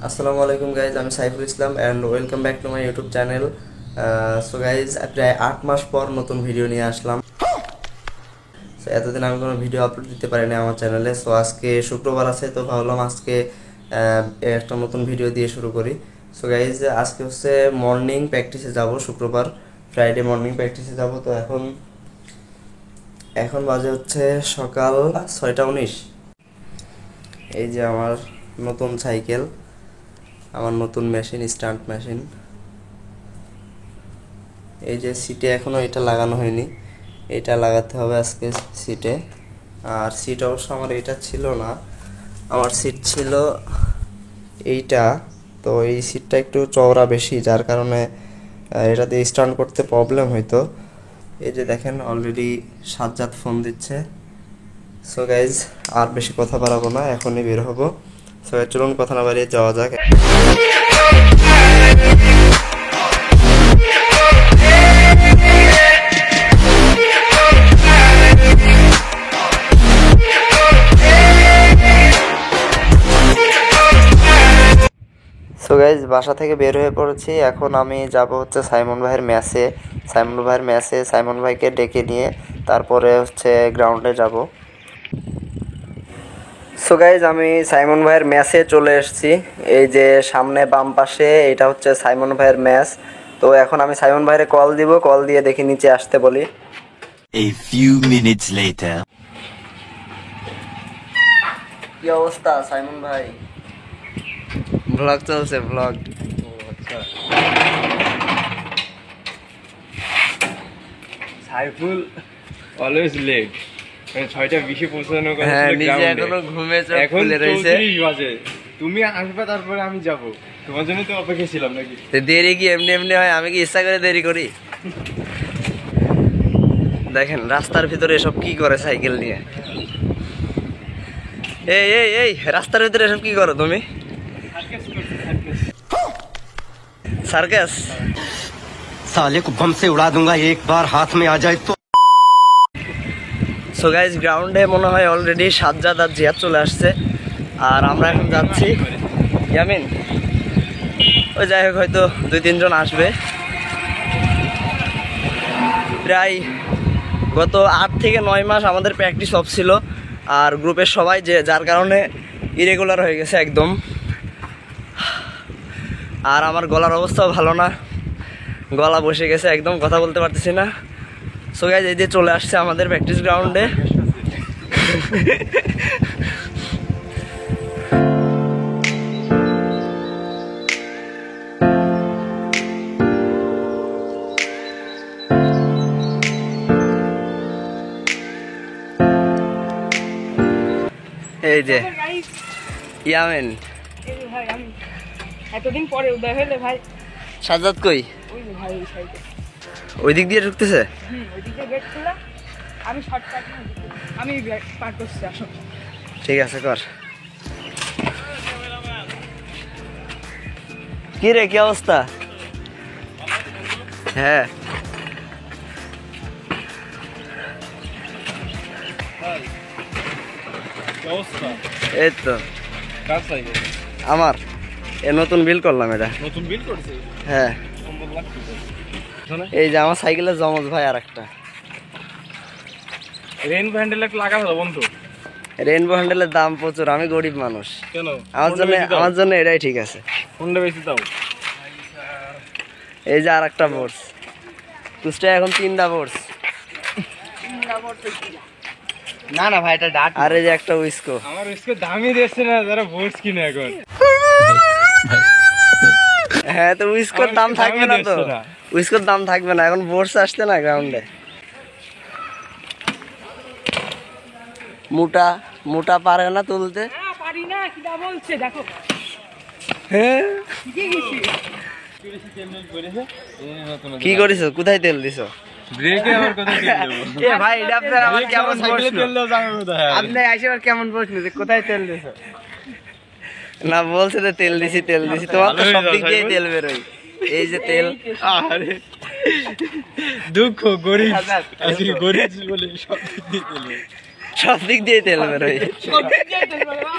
আসসালামু আলাইকুম গাইজ, আমি Saiful Islam and welcome back to my YouTube channel. So guys, প্রায় 8 মাস পর নতুন ভিডিও নিয়ে আসলাম। সো এতদিন আমি কোনো ভিডিও আপলোড দিতে পারিনি আমার চ্যানেলে। সো আজকে শুক্রবার আছে, তো ভাবলাম আজকে একটা নতুন ভিডিও দিয়ে শুরু করি। সো গাইজ, আজকে হচ্ছে মর্নিং প্র্যাকটিসে যাব, শুক্রবার ফ্রাইডে মর্নিং প্র্যাকটিসে যাব। তো এখন বাজে হচ্ছে সকাল 6টা 19। এই যে আমার নতুন সাইকেল, আমার নতুন মেশিন, স্টান্ট মেশিন। এই যে সিটে এখনো এটা লাগানো হয়নি, এটা লাগাতে হবে আজকে সিটে। আর সিট অবশ্য আমার এটা ছিল না, আমার সিট ছিল এইটা। তো এই সিটটা একটু চওড়া বেশি, যার কারণে এটা দিয়ে স্টান্ট করতে প্রবলেম হইতো। এই যে দেখেন, অলরেডি সাজ্জাদ ফোন দিচ্ছে। সো গাইজ, আর বেশি কথা বাড়াবো না, এখনই বের হবো। সো চলুন কথা না বাড়িয়ে যাওয়া যাক। সো গাইজ, বাসা থেকে বের হয়ে পড়েছি। এখন আমি যাব হচ্ছে সাইমন ভাইয়ের ম্যাচে। সাইমন ভাইকে ডেকে নিয়ে তারপরে হচ্ছে গ্রাউন্ডে যাব। সো গাইজ, আমি সাইমন ভাইয়ের ম্যাচে চলে এসেছি। এই যে সামনে বাম পাশে, এটা হচ্ছে সাইমন ভাইয়ের ম্যাচ। তো এখন আমি সাইমন ভাইয়ের কল দিব, কল দিয়ে দেখি নিচে আসতে বলি। A few minutes later. কি অবস্থা সাইমন ভাই? ব্লগ চলছে, ব্লগ। সাইফুল অলওয়েজ লেট, 6টা 20-এ পৌঁছানোর কথা হ্যাঁ, ছিল নিজে গ্রাউন্ডে। এখনো ঘুমে চোখ এখন খুলে রয়েছে। 34 বাজে, তুমি আসবে তারপরে আমি যাব। তোমার জন্য তো অপেক্ষা ছিলাম নাকি? তো দেরি কি এমনি এমনি হয়? আমি কি ইচ্ছা করে দেরি করি? দেখেন রাস্তার ভিতরে এসব কি করে সাইকেল নিয়ে। এই এই এই রাস্তার ভিতরে এসব কি করো তুমি? সার্কাস? साले को बम से उड़ा दूंगा एक बार हाथ में आ जाए तो। সো গাইজ, গ্রাউন্ডে মনে হয় অলরেডি সাজ্জাদ আর জিয়াদ চলে আসছে, আর আমরা এখন যাচ্ছি। ইয়ামিন, ওই যাই হোক, হয়তো 2-3 জন আসবে। প্রায় গত 8 থেকে 9 মাস আমাদের প্র্যাকটিস অফ ছিল, আর গ্রুপের সবাই যার কারণে ইরেগুলার হয়ে গেছে একদম। আর আমার গলার অবস্থাও ভালো না, গলা বসে গেছে একদম, কথা বলতে পারতেছি না। সো গাইজ, এই যে চলে আসছে আমাদের প্র্যাকটিস গ্রাউন্ডে। এই যে ইয়ামিন, ভাই আমি এতদিন পরে উদয় হলে ভাই। সাজ্জাদ কই? ওই যে ভাই ওই সাইডে, ওই দিক দিয়ে ঢুকতেছে। ওইদিকে গেট খোলা, আমি শর্টকাট আমি পার করছি, আসো। ঠিক আছে, কর। কি রে, কি অবস্থা? হ্যাঁ, অবস্থা এই তো কার সাইকেল? আমার নতুন বিল করলাম এটা। নতুন বিল করছে? হ্যাঁ, সম্ভব লাগছে। এই যে আমার সাইকেলের জমজ ভাই আর একটা। রেইনবো হ্যান্ডেল একটা লাগা হলো বন্ধু। রেইনবো হ্যান্ডেলের দাম প্রচুর, আমি গরিব মানুষ। কেন? আমার জন্য এটাই ঠিক আছে। কোনটা বেশি দাও? এই যে আর একটা বোর্স, কুষ্টা এখন 3টা বোর্স। না না ভাই, এটা ডাট। আর এই যে একটা উইস্কো। আমার উইস্কো দামই দিচ্ছে না যারা বোর্ডস কিনে এখন। হ্যাঁ, তো উইস্কোর দাম থাকবে না তো, উইস্কোর দাম থাকবে না, এখন বোর্স আসছে না গ্রাউন্ডে। মোটা পারে না তুলতে। পারি না, কিটা বলছে দেখো। হ্যাঁ, কি গেছি কি করিছো? কোথায় তেল দিছো? ব্রেকে আবার কোথায় তেল দেব? এ ভাই, এটা আপনার আমার কেমন সাইকেলে প্রশ্ন? তেল দাও জানো কোথায়? আপনি আইসেবার কেমন প্রশ্ন যে কোথায় তেল দিছো? না, বলছে তো তেল দিছি। তোমার তো সব দিক দিয়ে তেল বেরোয়। এই যে তেল, আরে দুঃখ গরিব, আজকে গরিব বলে সব দিক দিয়ে তেল বেরোয়। সব দিক দিয়ে তেল বেরোয়।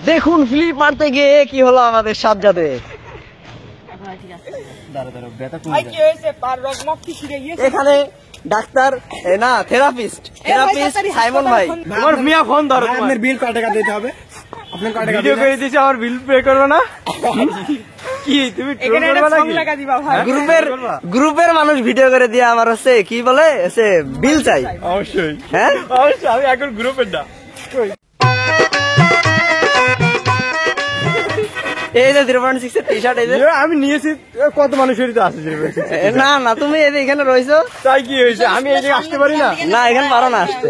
দেখুন ফ্লিপ মারতে গিয়ে কি হলো আমাদের সাজ্জাদে। ভাই কি হয়েছে? পার রকমক কি শিখে গিয়েছে? এখানে ডাক্তার না থেরাপিস্ট সাইমন ভাই। আমার মিয়া ফোন ধরো, আপনার বিল কত টাকা দিতে হবে? আপনার কত টাকা ভিডিও করে দিয়েছি, আমার বিল পে করবে না? কি তুমি troll এখানে একটা করবে সং নাকি? লাগা দিবা ভাই। গ্রুপের মানুষ ভিডিও করে দিয়ে আমার হচ্ছে কি বলে সে বিল চাই। অবশ্যই, হ্যাঁ অবশ্যই, আমি এখন গ্রুপের না। এই যে 0.6 এর টি শার্ট এই যে আমি নিয়েছি, কত মানুষেরই তো আছে যে। না না তুমি এই যে এখানে রইছো, তাই কি হয়েছে? আমি এই জায়গায় আসতে পারি না? না এখানে পারো না আসতে।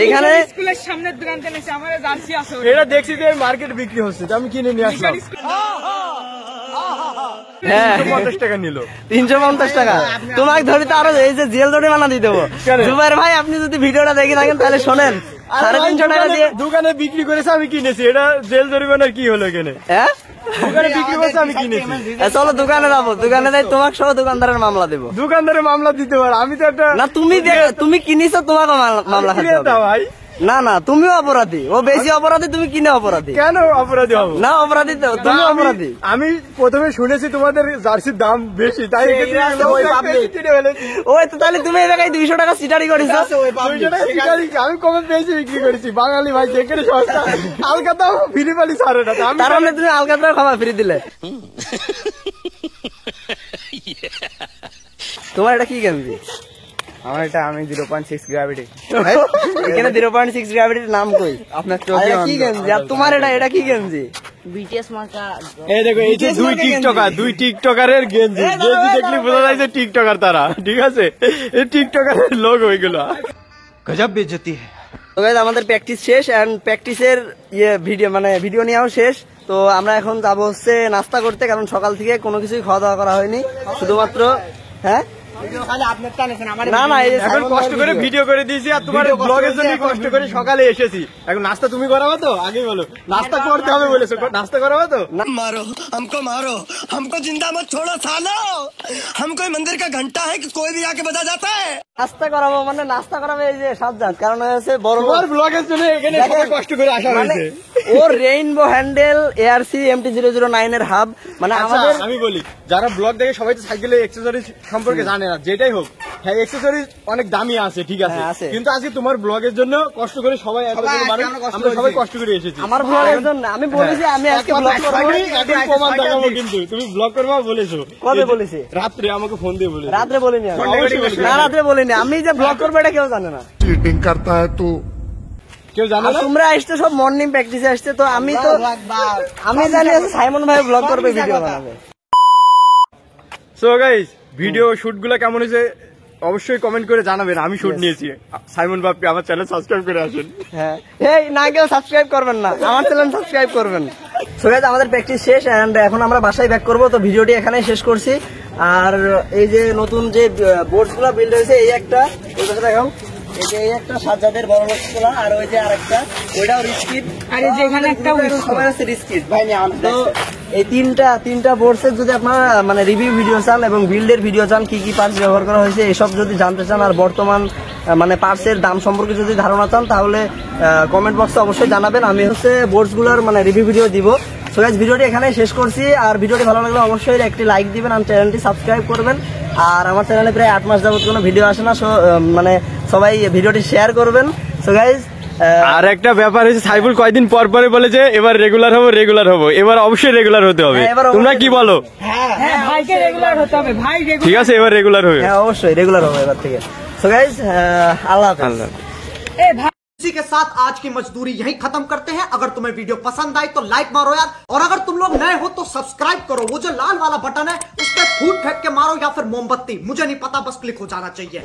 এখানে স্কুলের সামনের দোকান থেকে নিয়েছে, আমার জার্সি আছে ওটা। এটা দেখছি যে মার্কেট বিক্রি হচ্ছে, তো আমি কিনে নিয়ে আসলাম। হ্যাঁ 50 টাকা নিল। 350 টাকা তোমাকে ধরে তো আরো এই যে জেল দড়ি বানা দিয়ে দেবো। কেন? জুবাইর ভাই আপনি যদি ভিডিওটা দেখে থাকেন তাহলে শোনেন, 350 টাকা দিয়ে দোকানে বিক্রি করেছে, আমি কিনেছি। এটা জেল জরিমানার কি হলো এখানে? হ্যাঁ দোকানে বিক্রি করছে, আমি কিনেছি। চলো দোকানে যাবো, দোকানে যাই তোমাকে সহ দোকানদারের মামলা দেবো। দোকানদারে মামলা দিতে পারে, আমি তো একটা না তুমি কিনিছো তোমাকে মামলা খাতে ক্রেতা হবে। ভাই। না না তুমিও অপরাধী, ও বেশি অপরাধী, তুমি কিনে অপরাধী। কেন অপরাধী হবো? না অপরাধী তো তুমি অপরাধী। আমি প্রথমে শুনেছি তোমাদের জার্সির দাম বেশি, তাই ওই তো তাহলে তুমি এই জায়গায় 200 টাকা সিটারি করেছো। 200 টাকা শিকারি আমি কমে পেয়েছি, বিক্রি করেছি। বাঙালি ভাই যেখানে সস্তা, আলকাতাও ফিলিপালি ছাড়ে না। আমি তার মানে তুমি আলকাতরা খাবার ফ্রি দিলে। তোমার এটা কি গেঞ্জি? আমার এটা আমি 0.6 গ্র্যাভিটি। এখানে 0.6 গ্র্যাভিটির নাম কই? আপনার আরে কি গেঞ্জি? আর তোমার এটা কি গেঞ্জি? এই দেখো, এই যে দুই টিকটকারের গেঞ্জি দেখলে বোঝা যায় যে টিকটকার তারা, ঠিক আছে? এই টিকটকারের লোক ওইগুলো। গজব বেজতি। তো গাইস আমাদের প্র্যাকটিস শেষ এন্ড প্র্যাকটিসের ভিডিও নেওয়াও শেষ। তো আমরা এখন যাবো হচ্ছে নাস্তা করতে, কারণ সকাল থেকে কোনো কিছুই খাওয়া দাওয়া করা হয়নি, শুধুমাত্র হ্যাঁ না না এই যে এখন সাইমন কষ্ট ভাই করে video। ভিডিও করে দিয়েছি, আর তোমার ব্লগের জন্য কষ্ট করে সকালে এসেছি। এখন নাস্তা তুমি করাবো তো? আগে বলো, নাস্তা করতে হবে বলেছো, নাস্তা করাবো তো? मारो हमको जिंदा मत छोड़ो सालो। हम कोई मंदिर का घंटा है कि कोई भी आके बजा जाता है। নাস্তা করাবো মানে নাস্তা করাবে এই যে সাজ্জাদ, কারণ হচ্ছে বড় তোমার ব্লগের জন্য এখানে সবাই কষ্ট করে আসা মানে হয়েছে। ওর রেইনবো হ্যান্ডেল ARC MT-009 এর হাব, মানে আচ্ছা, আমাদের আমি বলি, যারা ব্লগ দেখে সবাই তো সাইকেলের অ্যাক্সেসরিজ সম্পর্কে জানে না, যেটাই হোক, হ্যাঁ অ্যাক্সেসরিজ অনেক দামি আছে, ঠিক আছে, হ্যাঁ, আছে। কিন্তু আজকে তোমার ব্লগের জন্য কষ্ট করে সবাই এতগুলো মানুষ, আমরা সবাই কষ্ট করে এসেছি। আমার ব্লগের জন্য আমি বলি যে আমি আজকে ব্লগ করবো। এখন প্রমাণ দেখাবো, কিন্তু তুমি ব্লগ করবা বলেছো। কবে বলেছি? রাত্রে আমাকে ফোন দিয়ে বলেছো। রাত্রে বলিনি আমি। অবশ্যই বলেছি। না রাত্রে বলিনি আমি, যে ব্লগ করবো এটা কেউ জানে না। चीटिंग करता है तू। কেউ জানে আর না? তোমরা আসতে সব মর্নিং প্র্যাকটিসে আসছে, তো আমি জানি আছে সাইমন ভাই ব্লগ করবে, ভিডিও বানাবে। সো গাইস, ভিডিও শুট গুলো কেমন হয়েছে অবশ্যই কমেন্ট করে জানাবেন। আমি শুট নিয়েছি। সাইমন বাপ্পি, আমার চ্যানেল সাবস্ক্রাইব করে আসেন। হ্যাঁ এই না কেউ সাবস্ক্রাইব করবেন না, আমার চ্যানেল সাবস্ক্রাইব করবেন। সো গাইস আমাদের প্র্যাকটিস শেষ এন্ড এখন আমরা বাসায় ব্যাক করব। তো ভিডিওটি এখানেই শেষ করছি। আর এই যে নতুন যে বোর্ডস গুলো বিল্ড হয়েছে, এই একটা ওই পাশে দেখাও, এই যে এই একটা সাজ্জাদের বড় লোকগুলা, আর ওই যে আরেকটা ওইটাও রিস্কিট, আর এই যে এখানে একটা সবাই হচ্ছে রিস্কিট ভাই। তো এই তিনটা বোর্ডসের যদি আপনারা মানে রিভিউ ভিডিও চান এবং বিল্ডের ভিডিও চান, কি কি পার্টস ব্যবহার করা হয়েছে এসব যদি জানতে চান, আর বর্তমান মানে পার্টসের দাম সম্পর্কে যদি ধারণা চান, তাহলে কমেন্ট বক্সে অবশ্যই জানাবেন। আমি হচ্ছে বোর্ডসগুলোর মানে রিভিউ ভিডিও দিব। সো গাইস ভিডিওটি এখানেই শেষ করছি। আর ভিডিওটি ভালো লাগলে অবশ্যই একটি লাইক দিবেন আর চ্যানেলটি সাবস্ক্রাইব করবেন। আর আমার চ্যানেলে প্রায় 8 মাস যাবত কোনো ভিডিও আসে না, মানে সবাই ভিডিওটি শেয়ার করবেন। সো গাইস আর একটা ব্যাপার হয়েছে, সাইফুল কয়দিন পর পরে বলেছে এবার রেগুলার হবো, এবার অবশ্যই রেগুলার হতে হবে। হ্যাঁ, এবার তোমরা অবশ্যই। কি বলো? হ্যাঁ ভাইকে রেগুলার হতে হবে, ভাই ঠিক আছে, এবার রেগুলার হবে। হ্যাঁ অবশ্যই রেগুলার হবে এবার থেকে। সো গাইস আল্লাহ হাফেজ। আল্লাহ। এ ভাই इसी के साथ आज की मजदूरी यहीं खत्म करते हैं। अगर तुम्हें वीडियो पसंद आई तो लाइक मारो यार, और अगर तुम लोग नए हो तो सब्सक्राइब करो। वो जो लाल वाला बटन है उस पर फूट फेंक के मारो या फिर मोमबत्ती, मुझे नहीं पता, बस क्लिक हो जाना चाहिए।